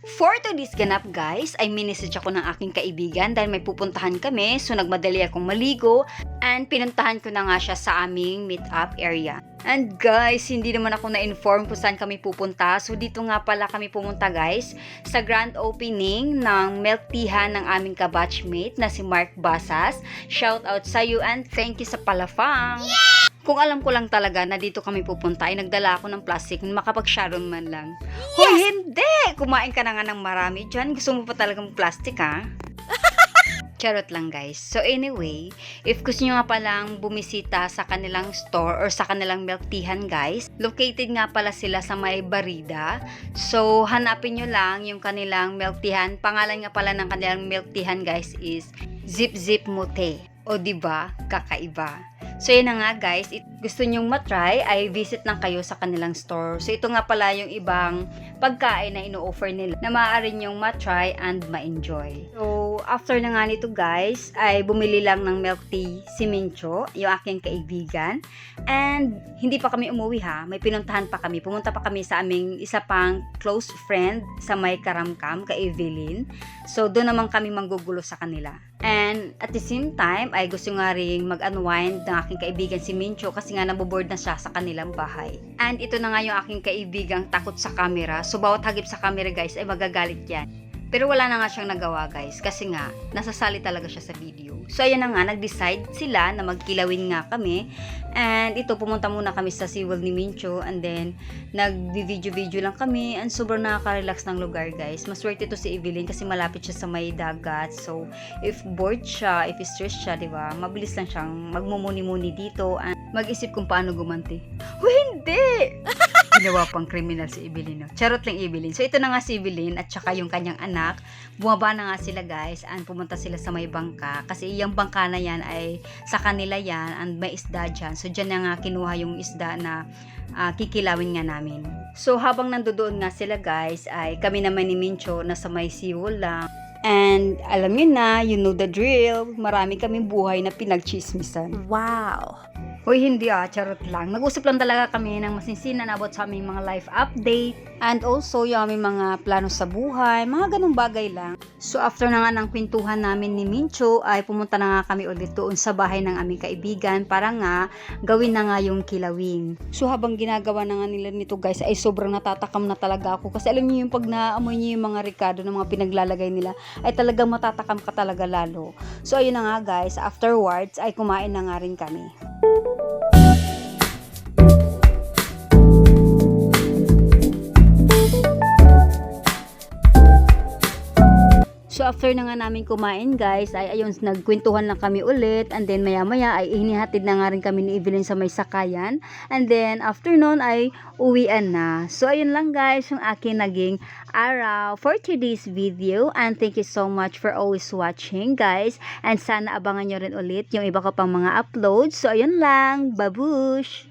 For today's ganap guys, ay minisage ako ng aking kaibigan dahil may pupuntahan kami. So nagmadali akong maligo and pinuntahan ko na nga siya sa aming meet-up area. And guys, hindi naman ako na-inform kung saan kami pupunta. So dito nga pala kami pumunta guys sa grand opening ng milk teahan ng aming kabatchmate na si Mark Basas. Shout out sa you and thank you sa palafang! Yeah! Kung alam ko lang talaga na dito kami pupunta ay nagdala ako ng plastic makapag-sharon man lang. Yes! Hoy, hindi! Kumain ka na nga ng marami dyan. Gusto mo pa talagang plastic ha? Charot lang guys. So anyway, if gusto nyo nga palang bumisita sa kanilang store or sa kanilang milk teahan guys, located nga pala sila sa may Barida. So hanapin nyo lang yung kanilang milk teahan. Pangalan nga pala ng kanilang milk teahan guys is Zip Zip Mote. O diba? Kakaiba. So yun na nga guys, gusto nyong matry ay visit lang kayo sa kanilang store. So ito nga pala yung ibang pagkain na ino-offer nila na maaari nyong matry and ma-enjoy. So after na nga nito guys, ay bumili lang ng milk tea si Mincho, yung aking kaibigan. And hindi pa kami umuwi ha, may pinuntahan pa kami. Pumunta pa kami sa aming isa pang close friend sa may Karamkam, kay Evelyn. So doon naman kami manggugulo sa kanila. And at the same time, ay gusto nga rin mag-unwind ng aking kaibigan si Mincho kasi nga naboboard na siya sa kanilang bahay. And ito na nga yung aking kaibigang takot sa camera. So bawat hagip sa camera guys ay magagalit yan. Pero wala na nga siyang nagawa guys kasi nga nasasali talaga siya sa video. So ayan na nga, nag-decide sila na magkilawin nga kami. And ito, pumunta muna kami sa SeaWorld ni Mincho and then nag-video-video lang kami and sobrang nakaka-relax ng lugar guys. Maswerte to si Evelyn kasi malapit siya sa may dagat. So if bored siya, if stressed siya, diba, mabilis lang siyang magmumuni-muni dito and mag-isip kung paano gumanti. Hindi! Ginawa pang criminal si Evelyn. No? Charot lang Evelyn. So ito na nga si Evelyn at saka yung kanyang anak. Bumaba na nga sila guys and pumunta sila sa may bangka. Kasi yung bangka na yan ay sa kanila yan and may isda dyan. So dyan na nga kinuha yung isda na kikilawin nga namin. So habang nandoon nga sila guys ay kami naman ni Mincho na sa may SeaWorld lang. And alam nyo na, you know the drill. Marami kaming buhay na pinagchismisan. Wow! Hoy, hindi charot lang. Nag-usap lang talaga kami ng masinsinan about sa aming mga life update and also yung aming mga plano sa buhay, mga ganung bagay lang. So after na nga ng kwentuhan namin ni Mincho ay pumunta na nga kami ulit doon sa bahay ng aming kaibigan para nga gawin na nga yung kilawing. So habang ginagawa na nga nila nito guys ay sobrang natatakam na talaga ako kasi alam niyo yung pag naamoy niyo yung mga ricado ng mga pinaglalagay nila ay talagang matatakam ka talaga lalo. So ayun na nga guys, afterwards ay kumain na nga rin kami. So after na nga namin kumain guys, ay ayun, nagkwentuhan lang kami ulit and then maya maya ay inihatid na nga rin kami ni Evelyn sa may sakayan and then after nun ay uwian na. So ayun lang guys yung akin naging araw for today's video and thank you so much for always watching guys and sana abangan nyo rin ulit yung iba ko pang mga uploads. So ayun lang, babush!